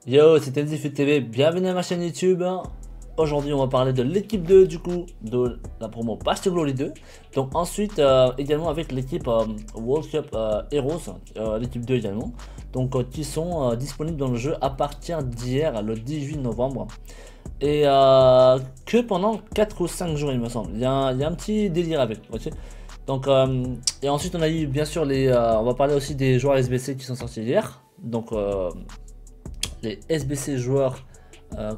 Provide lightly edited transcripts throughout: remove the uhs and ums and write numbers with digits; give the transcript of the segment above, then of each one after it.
Yo, c'est Tenzifut TV, bienvenue à ma chaîne YouTube. Aujourd'hui, on va parler de l'équipe 2 du coup, de la promo Path to Glory 2. Donc ensuite, également avec l'équipe World Cup Heroes, l'équipe 2 également. Donc qui sont disponibles dans le jeu à partir d'hier, le 18 novembre. Et que pendant 4 ou 5 jours il me semble. Il y a un petit délire avec, ok. Donc, et ensuite on a eu bien sûr on va parler aussi des joueurs SBC qui sont sortis hier. Donc les SBC joueurs,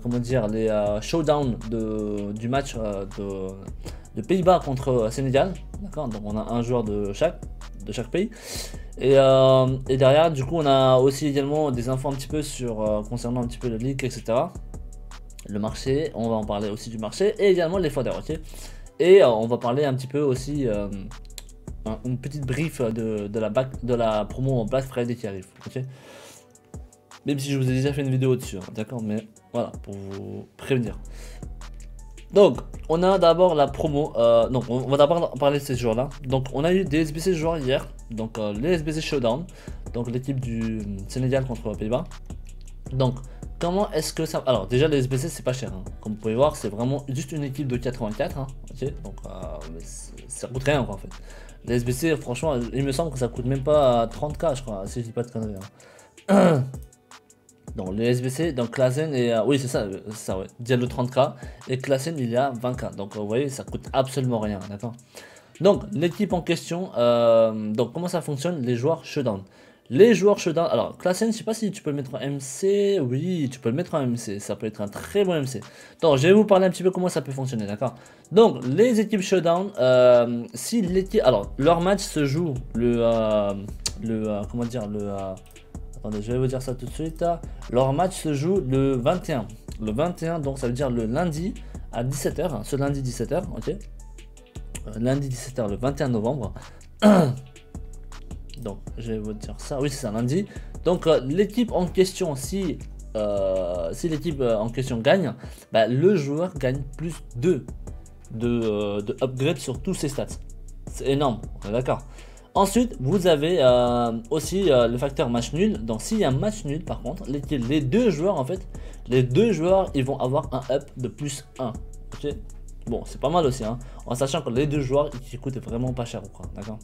comment dire, les showdowns du match de Pays-Bas contre Sénégal, d'accord. Donc on a un joueur de chaque pays. Et derrière, du coup, on a aussi également des infos un petit peu sur concernant un petit peu le leak, etc. Le marché, on va en parler aussi du marché et également les fodder, ok. Et on va parler un petit peu aussi une petite brief de la promo Black Friday qui arrive, ok. Même si je vous ai déjà fait une vidéo dessus, hein, d'accord, mais voilà, pour vous prévenir. Donc, on a d'abord la promo, donc on va d'abord parler de ces joueurs-là. Donc, on a eu des SBC joueurs hier, donc les SBC Showdown, donc l'équipe du Sénégal contre Pays-Bas. Donc, comment est-ce que ça... Alors, déjà, les SBC, c'est pas cher, hein. Comme vous pouvez voir, c'est vraiment juste une équipe de 84, hein, ok, donc ça coûte rien, quoi, en fait. Les SBC, franchement, il me semble que ça coûte même pas 30K, je crois, si je dis pas de conneries, hein. Donc les SBC, donc Klassen et oui c'est ça ouais, Diallo 30K et Klassen il y a 20K. Donc vous voyez ça coûte absolument rien, d'accord. Donc l'équipe en question, donc comment ça fonctionne les joueurs showdown. Les joueurs showdown, alors Klassen je sais pas si tu peux le mettre en MC, oui tu peux le mettre en MC, ça peut être un très bon MC. Donc je vais vous parler un petit peu comment ça peut fonctionner, d'accord. Donc les équipes showdown, si l'équipe, alors leur match se joue comment dire, attendez, je vais vous dire ça tout de suite. Leur match se joue le 21. Le 21, donc ça veut dire le lundi à 17h. Ce lundi 17h, ok. Lundi 17h, le 21 novembre. Donc, je vais vous dire ça. Oui, c'est ça, lundi. Donc, l'équipe en question, si l'équipe en question gagne, bah, le joueur gagne plus 2 de upgrade sur tous ses stats. C'est énorme, on est d'accord. Ensuite, vous avez aussi le facteur match nul. Donc, s'il y a un match nul, par contre, les deux joueurs, en fait, ils vont avoir un up de plus 1. Ok. Bon, c'est pas mal aussi, hein, en sachant que les deux joueurs, ils coûtent vraiment pas cher, quoi. D'accord.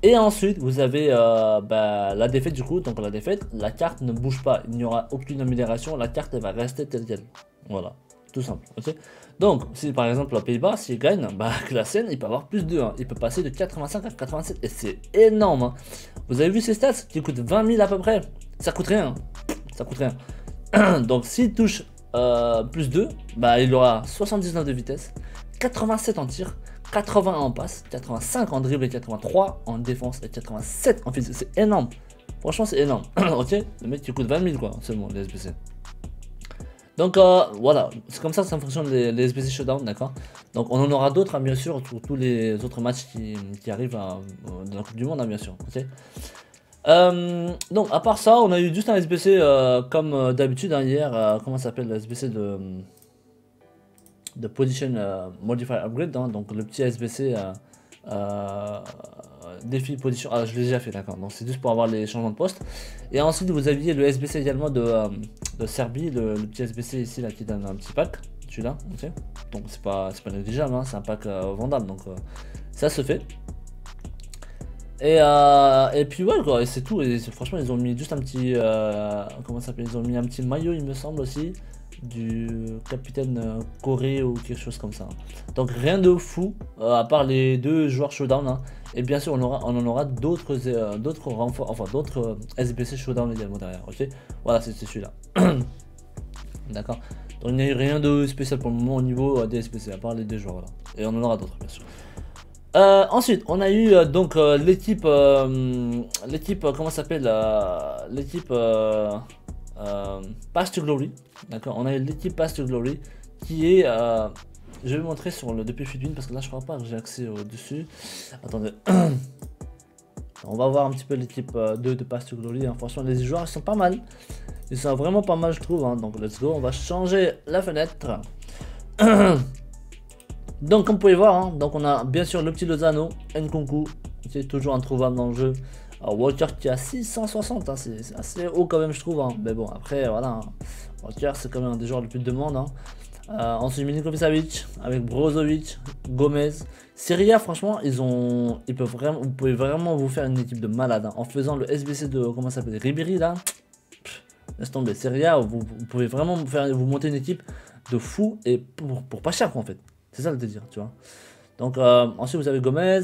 Et ensuite, vous avez la défaite, du coup. Donc, la défaite, la carte ne bouge pas. Il n'y aura aucune amélioration. La carte, elle va rester telle quelle. Voilà. Tout simple, ok. Donc, si par exemple la Pays-Bas, s'il gagne, bah Klassen, il peut avoir plus 2, hein. Il peut passer de 85 à 87, et c'est énorme, hein. Vous avez vu ces stats qui coûtent 20 000 à peu près. Ça coûte rien, ça coûte rien. Donc, s'il touche plus 2, bah il aura 79 de vitesse, 87 en tir, 80 en passe, 85 en dribble et 83 en défense et 87 en physique. C'est énorme, franchement c'est énorme. Ok, le mec qui coûte 20 000 quoi, seulement les SBC. Donc voilà, c'est comme ça que ça fonctionne les SBC Showdown, d'accord. Donc on en aura d'autres, hein, bien sûr, pour tous les autres matchs qui arrivent dans la Coupe du Monde, hein, bien sûr. Ok. Donc à part ça, on a eu juste un SBC comme d'habitude, hein, hier, comment ça s'appelle, le SBC de Position Modify Upgrade, hein, donc le petit SBC défi position, je l'ai déjà fait, d'accord, donc c'est juste pour avoir les changements de poste. Et ensuite vous aviez le SBC également de Serbie, le petit SBC ici là qui donne un petit pack, celui-là, ok. Donc c'est pas négligeable, hein, c'est un pack vendable, donc ça se fait. Et puis ouais quoi, et c'est tout. Et franchement ils ont mis juste un petit comment ça s'appelle, ils ont mis un petit maillot il me semble aussi du capitaine Corée ou quelque chose comme ça. Donc rien de fou à part les deux joueurs showdown, hein. Et bien sûr on en aura d'autres renforts, enfin d'autres SBC showdown également derrière, ok. Voilà, c'est celui-là. D'accord. Donc il n'y a eu rien de spécial pour le moment au niveau des SBC à part les deux joueurs là. Et on en aura d'autres bien sûr. Ensuite, on a eu donc l'équipe, comment ça s'appelle, l'équipe Path to Glory, d'accord. On a eu l'équipe Path to Glory qui est, je vais vous montrer sur le depuis Fitwin parce que là je crois pas que j'ai accès au dessus. Attendez, on va voir un petit peu l'équipe de Path to Glory, hein. Franchement les joueurs ils sont pas mal, ils sont vraiment pas mal je trouve, hein. Donc let's go, on va changer la fenêtre. Donc comme vous pouvez voir, hein, donc on a bien sûr le petit Lozano, Nkunku, qui est toujours introuvable dans le jeu. Walker qui a 660, hein, c'est assez haut quand même je trouve, hein. Mais bon après voilà, hein. Walker c'est quand même un des joueurs le plus de demande, hein. Ensuite Milinkovic Savic avec Brozovic, Gomez, Serie A. Franchement ils peuvent vraiment, vous pouvez vraiment vous faire une équipe de malade, hein, en faisant le SBC de comment ça s'appelle, Ribéry là. Laisse tomber, Serie A, vous pouvez vraiment vous monter une équipe de fou et pour pas cher quoi, en fait. C'est ça le délire, tu vois. Donc ensuite vous avez Gomez,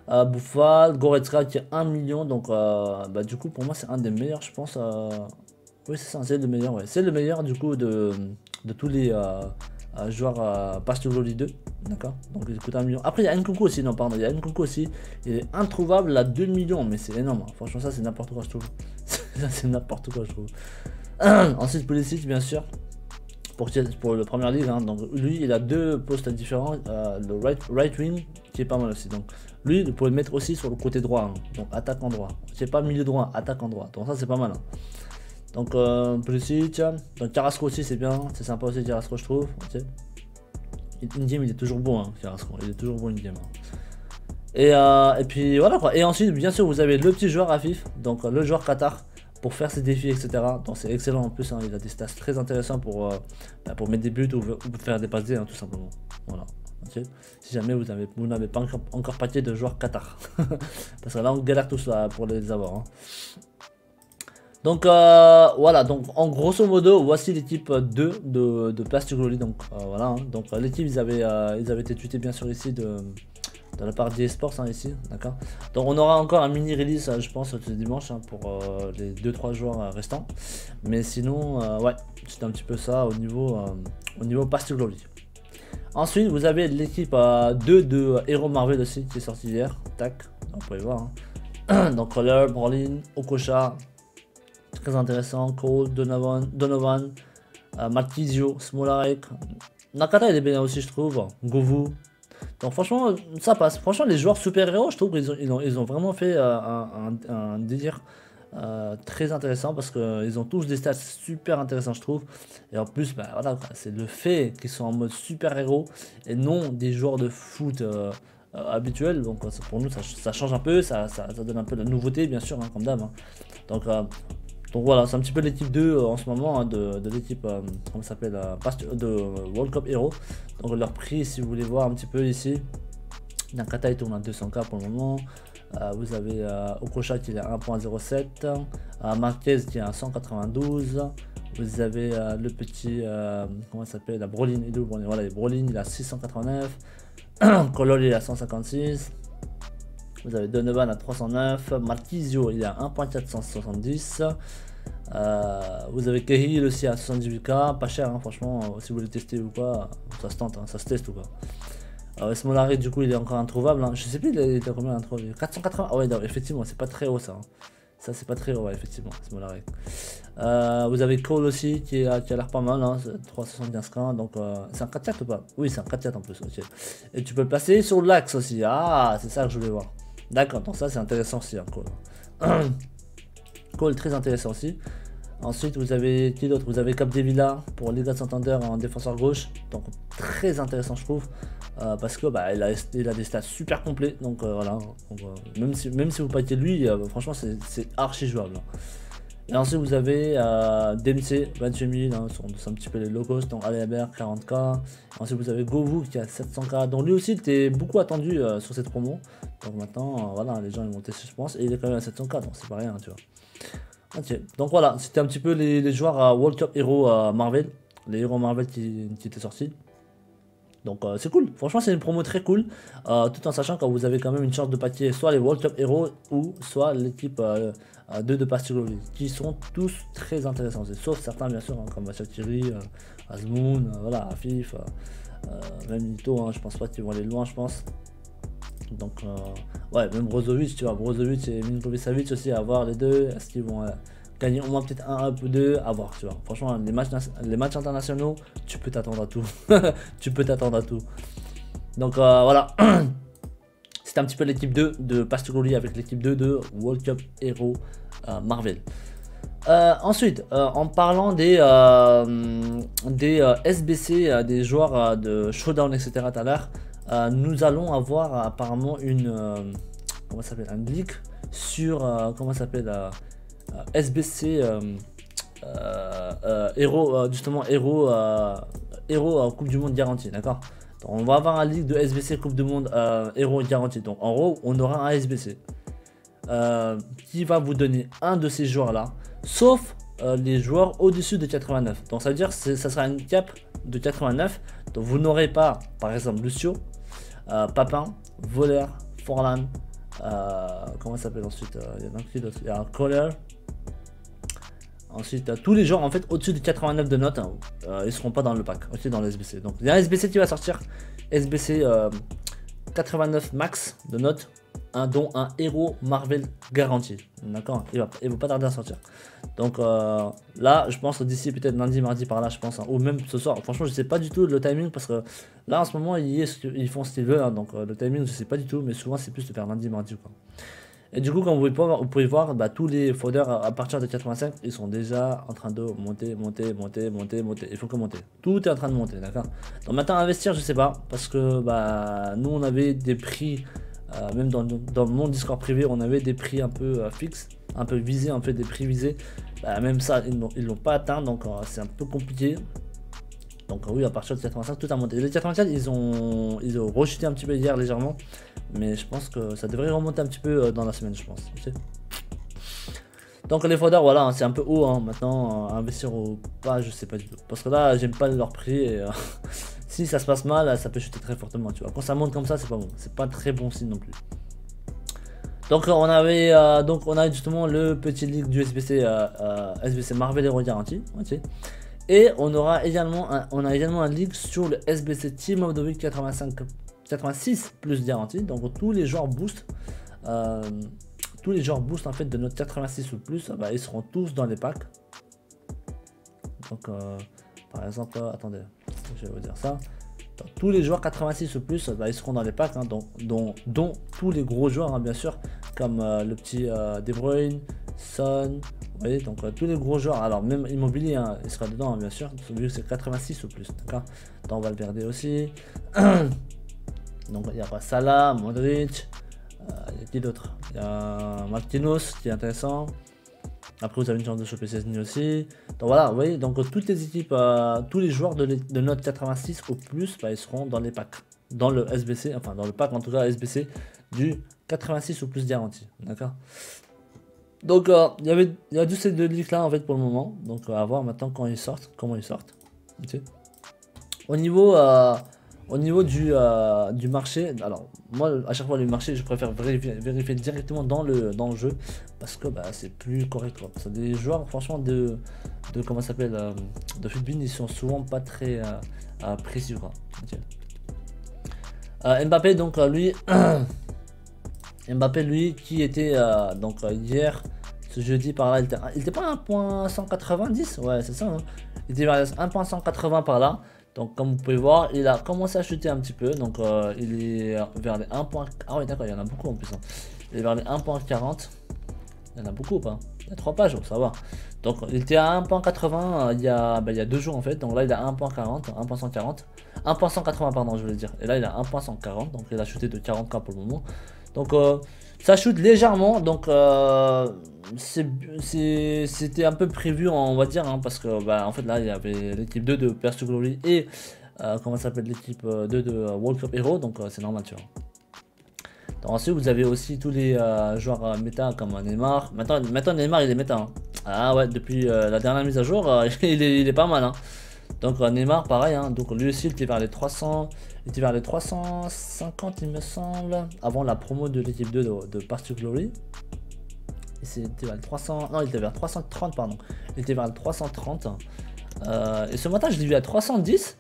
Bouffal, Goretzka qui est 1 million. Donc bah, du coup pour moi c'est un des meilleurs je pense. Oui c'est ça, c'est le meilleur, ouais. C'est le meilleur du coup de tous les joueurs Pass to Glory 2. D'accord. Donc il coûte 1 million. Après il y a Nkunku aussi, non pardon, il y a Nkunku aussi. Il est introuvable à 2 millions, mais c'est énorme, hein. Franchement ça c'est n'importe quoi je trouve. Ça c'est n'importe quoi je trouve. Ensuite Pulisic bien sûr. Pour le Premier League, hein. Donc lui il a deux postes différents, le right wing qui est pas mal aussi. Donc lui vous pouvez le mettre aussi sur le côté droit, hein. Donc attaque en droit. C'est pas milieu droit, attaque en droit. Donc ça c'est pas mal, hein. Donc Pulisic, donc Carrasco aussi c'est bien, c'est sympa aussi Carrasco je trouve. Okay. In-game il est toujours bon, hein, Carrasco, il est toujours bon in-game, hein. Et puis voilà quoi. Et ensuite bien sûr vous avez le petit joueur Afif, donc le joueur Qatar, pour faire ses défis etc. Donc c'est excellent en plus, hein. Il a des stats très intéressants pour mettre des buts ou faire des passes D, hein, tout simplement. Voilà. Okay. Si jamais vous n'avez pas encore paquet de joueurs Qatar. Parce que là on galère tous là pour les avoir, hein. Donc voilà, donc en grosso modo voici l'équipe 2 de Plastic Glory. Donc voilà, hein. Donc l'équipe ils avaient été tweetés bien sûr ici de la part d'eSports, hein, ici, d'accord. Donc on aura encore un mini release je pense ce dimanche, hein, pour les 2-3 joueurs restants. Mais sinon ouais, c'est un petit peu ça au niveau Plastic Glory. Ensuite vous avez l'équipe 2 de Hero Marvel aussi qui est sorti hier, tac, donc vous pouvez voir, hein. Donc Roller, Brolin, Okocha, très intéressant, Cole, Donovan, Marquisio, Smolarek, Nakata il est bien aussi je trouve, Govu. Donc franchement ça passe, franchement les joueurs super héros je trouve qu'ils ont vraiment fait un délire très intéressant, parce qu'ils ont tous des stats super intéressants je trouve. Et en plus bah, voilà, c'est le fait qu'ils sont en mode super héros et non des joueurs de foot habituels. Donc pour nous ça change un peu, ça donne un peu de nouveauté bien sûr, hein, comme d'hab, hein. Donc voilà, c'est un petit peu l'équipe 2 en ce moment, hein, de l'équipe, comment ça s'appelle, de World Cup Hero. Donc leur prix, si vous voulez voir un petit peu ici, Nakata il tourne à 200K pour le moment. Vous avez Okocha qui est à 1.07, Marquez qui est à 192. Vous avez le petit, comment ça s'appelle, la Brolin, voilà, Brolin il est à 689, Colol il est à 156. Vous avez Donovan à 309, Marquisio il est à 1.470. Vous avez Cahill aussi à 78K, pas cher, hein, franchement, si vous voulez tester ou quoi, ça se tente, hein, ça se teste ou quoi. Smolari du coup il est encore introuvable, hein. Je sais plus il était à combien introuvable, 480, ah ouais non, effectivement c'est pas très haut ça, hein. Ça c'est pas très haut, ouais, effectivement, Smolari. Vous avez Cole aussi qui a l'air pas mal, hein, 375K, donc c'est un 4-4 ou pas? Oui c'est un 4-4 en plus, ok. Et tu peux le placer sur l'axe aussi, ah c'est ça que je voulais voir. D'accord, donc ça c'est intéressant aussi, hein, Cole. Cole très intéressant aussi. Ensuite vous avez qui d'autre? Vous avez Capdevila pour Liga de Santander en défenseur gauche, donc très intéressant je trouve, parce que bah, il a des stats super complets, donc voilà, donc, même si vous paquez lui, franchement c'est archi jouable, hein. Et ensuite vous avez DMC 28 000, hein, c'est un petit peu les low cost, donc Aleaber 40K. Ensuite vous avez Govu qui a 700K, donc lui aussi il était beaucoup attendu sur cette promo. Donc maintenant voilà, les gens ils vont tester je pense, et il est quand même à 700K, donc c'est pas rien, tu vois. Ok, donc voilà, c'était un petit peu les joueurs à World Cup Hero Marvel, les héros Marvel qui étaient sortis. Donc c'est cool, franchement c'est une promo très cool, tout en sachant que vous avez quand même une chance de paquer soit les World Cup Hero ou soit l'équipe 2 de Plastic Glory, qui sont tous très intéressants, sauf certains bien sûr, hein, comme Shaqiri, Azmoun, voilà, Afif, même Nito, hein, je pense pas qu'ils vont aller loin je pense. Donc ouais, même Brozovic, tu vois, Brozovic et Milinkovic Savic aussi, à voir les deux, est-ce qu'ils vont gagner au moins peut-être un peu deux, à voir, tu vois. Franchement les matchs internationaux, tu peux t'attendre à tout. Tu peux t'attendre à tout. Donc voilà. C'est un petit peu l'équipe 2 de Plastic Glory avec l'équipe 2 de World Cup Hero Marvel. Ensuite, en parlant des SBC, des joueurs de Showdown, etc. tout à l'heure, nous allons avoir apparemment une comment ça s'appelle, un leak sur comment ça s'appelle, SBC héros, justement héros Coupe du Monde garantie, d'accord. On va avoir un leak de SBC Coupe du Monde héros garantie. Donc en gros, on aura un SBC qui va vous donner un de ces joueurs là, sauf les joueurs au-dessus de 89. Donc ça veut dire que ça sera une cap de 89. Donc vous n'aurez pas, par exemple, Lucio, Papin, Voler, Forlan, comment ça s'appelle ensuite, il y en a qui d'autre, il y a Collar. Ensuite, tous les joueurs en fait au-dessus de 89 de notes, hein, ils seront pas dans le pack, aussi dans le SBC. Donc il y a un SBC qui va sortir, SBC 89 max de notes, dont un héros Marvel garanti. D'accord, il va pas tarder à sortir. Donc là, je pense d'ici peut-être lundi, mardi par là, je pense, hein, ou même ce soir. Franchement, je sais pas du tout le timing parce que là en ce moment ils font ce qu'ils veulent, hein, donc le timing je sais pas du tout, mais souvent c'est plus de faire lundi, mardi quoi. Et du coup, comme vous pouvez voir, bah, tous les folders à partir de 85, ils sont déjà en train de monter. Il faut que monter. Tout est en train de monter, d'accord. Donc maintenant, investir, je sais pas, parce que bah, nous, on avait des prix, même dans mon Discord privé, on avait des prix un peu fixes, un peu visés, un peu des prix visés. Bah, même ça, ils l'ont pas atteint, donc c'est un peu compliqué. Donc oui, à partir de 85, tout a monté. Les 84, ils ont rechuté un petit peu hier légèrement. Mais je pense que ça devrait remonter un petit peu dans la semaine, je pense. Okay. Donc les folders, voilà, hein, c'est un peu haut. Hein. Maintenant, investir ou pas, je sais pas du tout. Parce que là, j'aime pas leur prix. Et si ça se passe mal, ça peut chuter très fortement. Tu vois. Quand ça monte comme ça, c'est pas bon. C'est pas très bon signe non plus. Donc on a justement le petit leak du SBC, SBC Marvel Hero Guarantee. Okay. Et on a également un leak sur le SBC Team of the Week 86 plus garantie. Donc tous les joueurs boost, en fait de notre 86 ou plus, bah, ils seront tous dans les packs. Donc par exemple, attendez, je vais vous dire ça. Donc, tous les joueurs 86 ou plus, bah, ils seront dans les packs, hein, dont tous les gros joueurs, hein, bien sûr, comme le petit De Bruyne, Son. Vous voyez, donc tous les gros joueurs, alors même Immobilier, hein, il sera dedans, hein, bien sûr, vu que c'est 86 ou plus, d'accord. Dans Valverde aussi. Donc il y a Salah, Modric, il y a qui d'autre? Il y a Marquinhos qui est intéressant. Après vous avez une chance de choper Szczesny aussi. Donc voilà, vous voyez, donc toutes les équipes, tous les joueurs de note 86 au plus, bah, ils seront dans les packs. Dans le SBC, enfin dans le pack en tout cas SBC du 86 ou plus garanti. D'accord. Donc il y a juste ces deux leaks là en fait pour le moment. Donc à voir maintenant quand ils sortent, comment ils sortent. Okay. Au niveau du marché, alors moi à chaque fois le marché je préfère vérifier directement dans le jeu parce que bah, c'est plus correct quoi. Parce que des joueurs franchement de comment ça s'appelle de football ils sont souvent pas très précis quoi. Okay. Mbappé donc lui Mbappé lui qui était donc hier ce jeudi par là il était pas à 1.190, ouais c'est ça hein. Il était vers 1.180 par là. Donc comme vous pouvez voir, il a commencé à chuter un petit peu. Donc il est vers les 1. Ah oui d'accord, il y en a beaucoup en plus. Hein. Il est vers les 1.40. Il y en a beaucoup ou pas? Il y a 3 pages, ça va. Donc il était à 1.80 il y a 2 jours en fait. Donc là il est à 1.40, 1.140. 1.180 pardon je voulais dire. Et là il est à 1.140. Donc il a chuté de 40K pour le moment. Donc ça chute légèrement. Donc c'était un peu prévu on va dire hein, parce que bah, en fait là il y avait l'équipe 2 de Pursuit Glory et comment ça s'appelle l'équipe 2 de World Cup Hero, donc c'est normal tu vois. Donc ensuite vous avez aussi tous les joueurs méta comme Neymar. Maintenant Neymar il est méta hein. Ah ouais, depuis la dernière mise à jour il est pas mal hein. Donc Neymar pareil hein. Donc lui aussi il était vers les 300, il était vers les 350 il me semble avant la promo de l'équipe 2 de Pursuit Glory. C'était vers le 300, non il était vers 330 pardon, il était vers le 330 et ce matin je l'ai vu à 310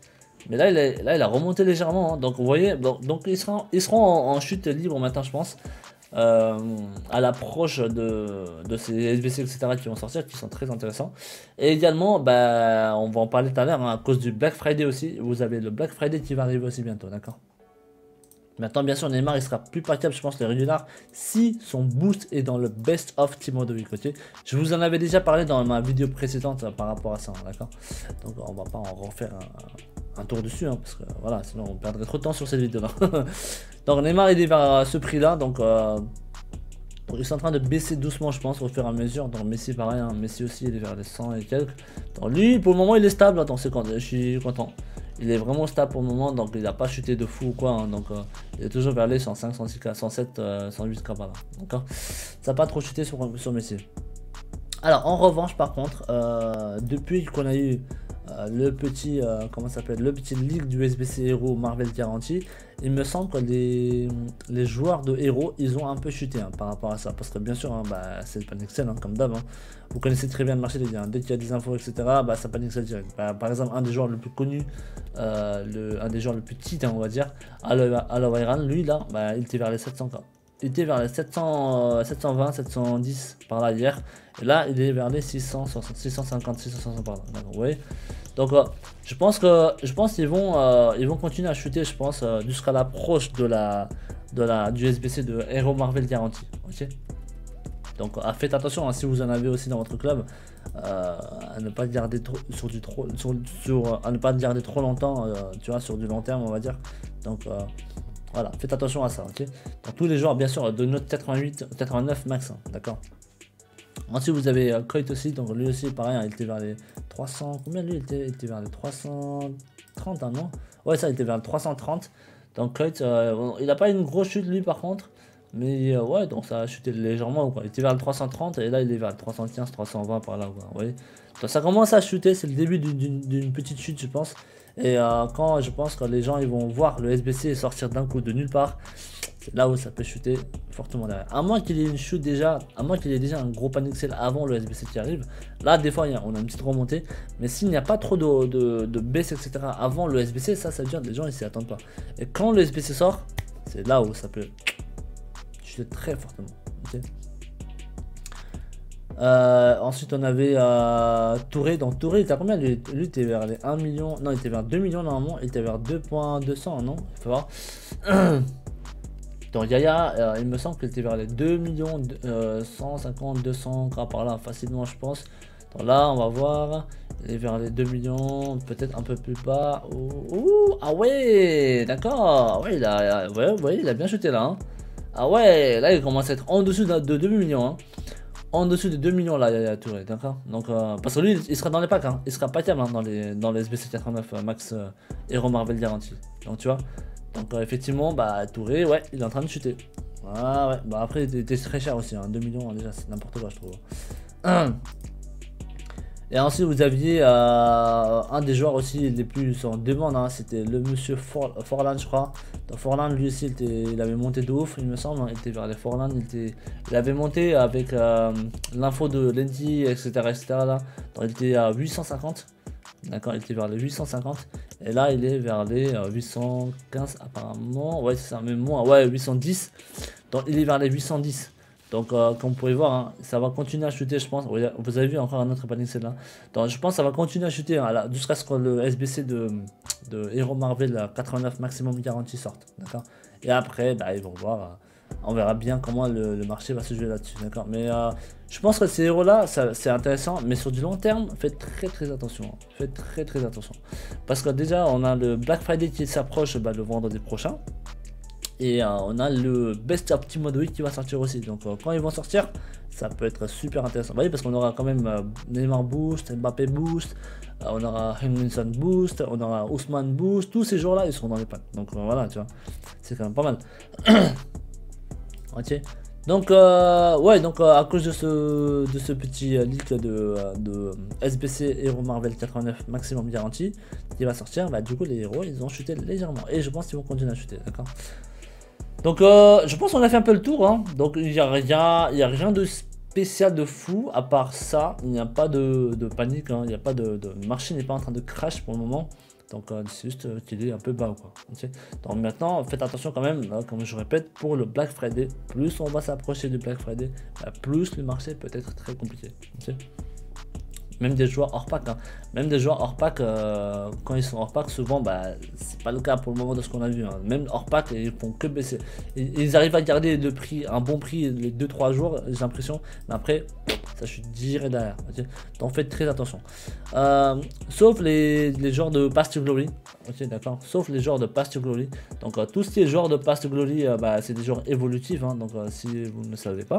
mais là il a remonté légèrement hein. Donc vous voyez donc ils seront en chute libre maintenant je pense à l'approche de ces SBC etc qui vont sortir qui sont très intéressants. Et également bah, on va en parler tout à l'heure hein, à cause du Black Friday aussi, vous avez le Black Friday qui va arriver aussi bientôt, d'accord. Maintenant, bien sûr, Neymar, il sera plus packable, je pense, les régulars, si son boost est dans le best of Team of the Week. Je vous en avais déjà parlé dans ma vidéo précédente par rapport à ça, d'accord. Donc, on va pas en refaire un tour dessus, hein, parce que voilà, sinon on perdrait trop de temps sur cette vidéo-là. Donc, Neymar, il est vers ce prix-là, donc Donc ils sont en train de baisser doucement, je pense, au fur et à mesure. Donc Messi pareil, hein. Messi aussi il est vers les 100 et quelques. Donc lui pour le moment il est stable, attends, c'est quand je suis content. Il est vraiment stable pour le moment, donc il n'a pas chuté de fou ou quoi, hein. Donc il est toujours vers les 105, 106K, 107, 108K par là. D'accord. Ça n'a pas trop chuté sur Messi. Alors en revanche par contre, depuis qu'on a eu le petit, comment ça s'appelle, le petit leak du SBC Hero Marvel Guarantee, il me semble que les joueurs de héros, ils ont un peu chuté, hein, par rapport à ça. Parce que bien sûr, hein, bah, c'est le Panixel, hein, comme d'hab. Hein. Vous connaissez très bien le marché des liens. Dès qu'il y a des infos, etc., bah, ça Panixel direct. Bah, par exemple, un des joueurs le plus connus, un des joueurs le plus titres, hein, on va dire, Iran, lui là, bah, il était vers les 700K. Il était vers les 700, 720, 710 par là hier. Et là, il est vers les 660, 650, 660 par là. D'accord, oui. Donc, je pense qu'ils vont continuer à chuter, je pense, jusqu'à l'approche du SBC de Hero Marvel Guarantee. Ok. Donc, faites attention, hein, si vous en avez aussi dans votre club, à ne pas le garder trop, à ne pas le garder trop longtemps, tu vois, sur du long terme, on va dire. Donc, voilà, faites attention à ça, ok. Dans tous les joueurs, bien sûr, de note 88, 89 max, hein, d'accord. Ensuite, vous avez Coit aussi, donc lui aussi, pareil, hein, il était vers les 300. Combien lui il était vers les 330, hein, non? Ouais, ça, il était vers les 330. Donc, Coit, il n'a pas une grosse chute, lui, par contre. Mais ouais, donc ça a chuté légèrement, quoi. Il était vers le 330 et là, il est vers le 315, 320 par là, quoi. Vous voyez? Donc, ça commence à chuter, c'est le début d'une petite chute, je pense. Et quand je pense que les gens ils vont voir le SBC sortir d'un coup de nulle part, c'est là où ça peut chuter fortement derrière. À moins qu'il y ait une chute déjà, à moins qu'il y ait déjà un gros panic sell avant le SBC qui arrive. Là, des fois, on a une petite remontée. Mais s'il n'y a pas trop de baisse, etc. avant le SBC, ça veut dire que les gens ils s'y attendent pas. Et quand le SBC sort, c'est là où ça peut chuter très fortement. Okay. Ensuite on avait Touré. Donc Touré il était à combien lui il était vers les 1 million. Non, il était vers 2 millions normalement. Il était vers 2.200, non? Il faut voir. Donc Yaya, il me semble qu'il était vers les 2 millions 150, 200 par là facilement, je pense. Donc là on va voir. Il est vers les 2 millions, peut-être un peu plus bas. Ouh, ah ouais, d'accord. Ouais, il a bien chuté là, hein. Ah ouais, là il commence à être en dessous de 2 millions, hein. En dessous de 2 millions là, il y a Touré, d'accord. Donc, parce que lui, il sera dans les packs, hein. Il sera pas hein, dans les SBC 89 Max Hero Marvel Guarantee. Donc, tu vois. Donc, effectivement, bah, Touré, ouais, il est en train de chuter. Ah ouais, bah après, il était très cher aussi, hein. 2 millions, déjà, c'est n'importe quoi, je trouve. Et ensuite, vous aviez un des joueurs aussi les plus en demande, hein, c'était le monsieur Forlan, je crois. Donc Forlan, lui aussi, il avait monté de ouf, il me semble. Hein, il était vers les Forlan, il avait monté avec l'info de Lenty, etc. Là. Donc il était à 850. D'accord, il était vers les 850. Et là, il est vers les 815 apparemment. Ouais, c'est ça, même moins. Ouais, 810. Donc il est vers les 810. Donc, comme vous pouvez voir, hein, ça va continuer à chuter, je pense. Vous avez vu encore un autre panier, là. Donc, je pense que ça va continuer à chuter hein, jusqu'à ce que le SBC de Hero Marvel 89 maximum garantie sorte. D'accord. Et après, bah, ils vont voir. On verra bien comment le marché va se jouer là-dessus. D'accord. Mais je pense que ces héros-là, c'est intéressant. Mais sur du long terme, faites très attention. Hein. Faites très attention. Parce que déjà, on a le Black Friday qui s'approche le vendredi prochain. Et on a le Best of Team Mode Week qui va sortir aussi. Donc quand ils vont sortir, ça peut être super intéressant. Vous voyez, parce qu'on aura quand même Neymar Boost, Mbappé Boost, on aura Henderson Boost, on aura Ousmane Boost. Tous ces jours-là, ils seront dans les packs. Donc voilà, tu vois, c'est quand même pas mal. Ok. Donc ouais, donc à cause de ce petit leak de SBC Hero Marvel 89 maximum garantie qui va sortir, bah du coup les héros ils ont chuté légèrement. Et je pense qu'ils vont continuer à chuter, d'accord. Donc je pense qu'on a fait un peu le tour, hein. Donc il n'y a rien de spécial de fou, à part ça, il n'y a pas de panique, hein. Il n'y a pas le marché n'est pas en train de crash pour le moment. Donc c'est juste qu'il est un peu bas, quoi. Okay. Donc maintenant, faites attention quand même, hein, comme je répète, pour le Black Friday, plus on va s'approcher du Black Friday, plus le marché peut être très compliqué. Okay. Même des joueurs hors pack, hein. Même des joueurs hors pack, quand ils sont hors pack, souvent, bah, c'est pas le cas pour le moment de ce qu'on a vu, hein. Même hors pack, ils font que baisser. Ils arrivent à garder le prix, un bon prix les 2-3 jours, j'ai l'impression. Mais après, ça je suis direct derrière. Okay, donc faites très attention. Sauf les genres de Path to Glory. Ok, d'accord. Sauf les genres de Path to Glory. Donc tout ce qui est genre de Path to Glory, bah, c'est des genres évolutifs. Hein, donc si vous ne savez pas.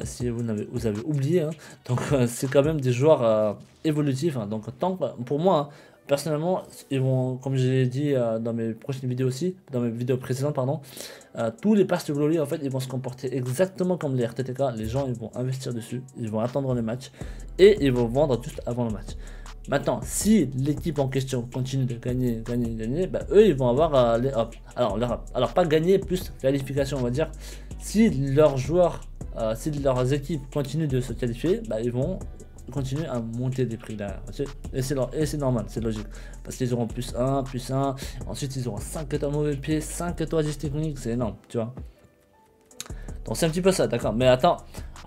Si vous avez oublié, hein. Donc c'est quand même des joueurs évolutifs, hein. Donc tant que, pour moi, hein, personnellement, ils vont, comme j'ai dit dans mes prochaines vidéos aussi, dans mes vidéos précédentes, pardon, tous les Path to Glory, en fait, ils vont se comporter exactement comme les RTTK. Les gens, ils vont investir dessus, ils vont attendre le match et ils vont vendre juste avant le match. Maintenant, si l'équipe en question continue de gagner, bah, eux, ils vont avoir les hops. Alors pas gagner, plus qualification, on va dire. Si leurs joueurs, si leurs équipes continuent de se qualifier, bah, ils vont continuer à monter des prix derrière. Et c'est normal, c'est logique. Parce qu'ils auront plus 1, ensuite ils auront 5 étoiles mauvais pied, 5 étoiles techniques, c'est énorme, tu vois. Donc c'est un petit peu ça, d'accord. Mais attends,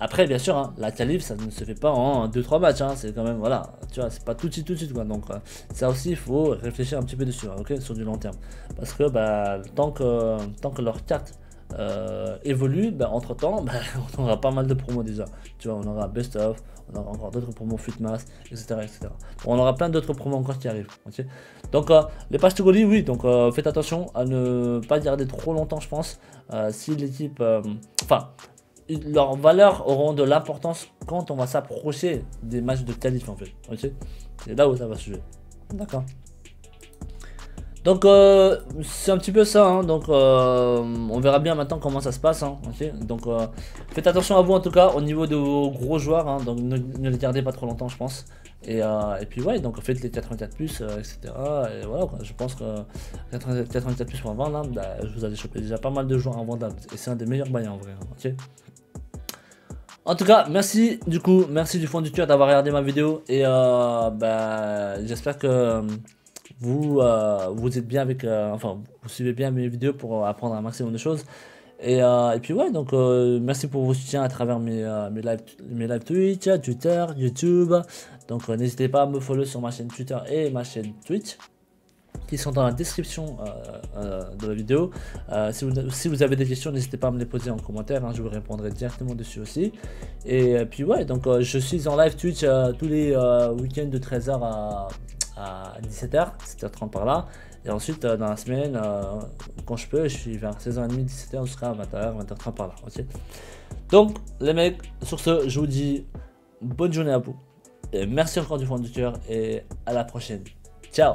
après bien sûr, hein, la qualif ça ne se fait pas en 2-3 matchs, hein, c'est quand même, voilà, tu vois, c'est pas tout de suite quoi. Donc ça aussi il faut réfléchir un petit peu dessus, hein, ok, sur du long terme. Parce que bah, tant que leur carte évolue, bah, entre temps, bah, on aura pas mal de promos déjà. Tu vois, on aura Best of, on aura encore d'autres promos Futmas, etc. Bon, on aura plein d'autres promos encore qui arrivent. Okay, donc les Path to Glory, oui, donc faites attention à ne pas garder trop longtemps, je pense. Si l'équipe, enfin, leurs valeurs auront de l'importance quand on va s'approcher des matchs de qualif en fait. Ok, c'est là où ça va se jouer. D'accord. Donc c'est un petit peu ça, hein. Donc on verra bien maintenant comment ça se passe, hein. Okay, donc faites attention à vous en tout cas au niveau de vos gros joueurs, hein. Donc ne les gardez pas trop longtemps je pense. Et puis ouais, donc faites les 84+, etc. Et voilà quoi. Je pense que 84+ pour vendre, là, bah, je vous allez choper déjà pas mal de joueurs invendables. Et c'est un des meilleurs bails en vrai, hein. Ok. En tout cas, merci du coup, merci du fond du cœur d'avoir regardé ma vidéo. Et bah, j'espère que vous êtes bien avec, enfin, vous suivez bien mes vidéos pour apprendre un maximum de choses. Et puis ouais, donc merci pour vos soutiens à travers mes lives Twitch, Twitter, YouTube. Donc n'hésitez pas à me follow sur ma chaîne Twitter et ma chaîne Twitch, qui sont dans la description de la vidéo. Si vous avez des questions, n'hésitez pas à me les poser en commentaire, hein, je vous répondrai directement dessus aussi. Et puis ouais, donc je suis en live Twitch tous les week-ends de 13h à 17h, 17h30 par là. Et ensuite dans la semaine, quand je peux, je suis vers 16h30, 17h jusqu'à 20h, 20h30 par là. Okay, donc les mecs, sur ce, je vous dis bonne journée à vous. Et merci encore du fond du cœur et à la prochaine. Ciao.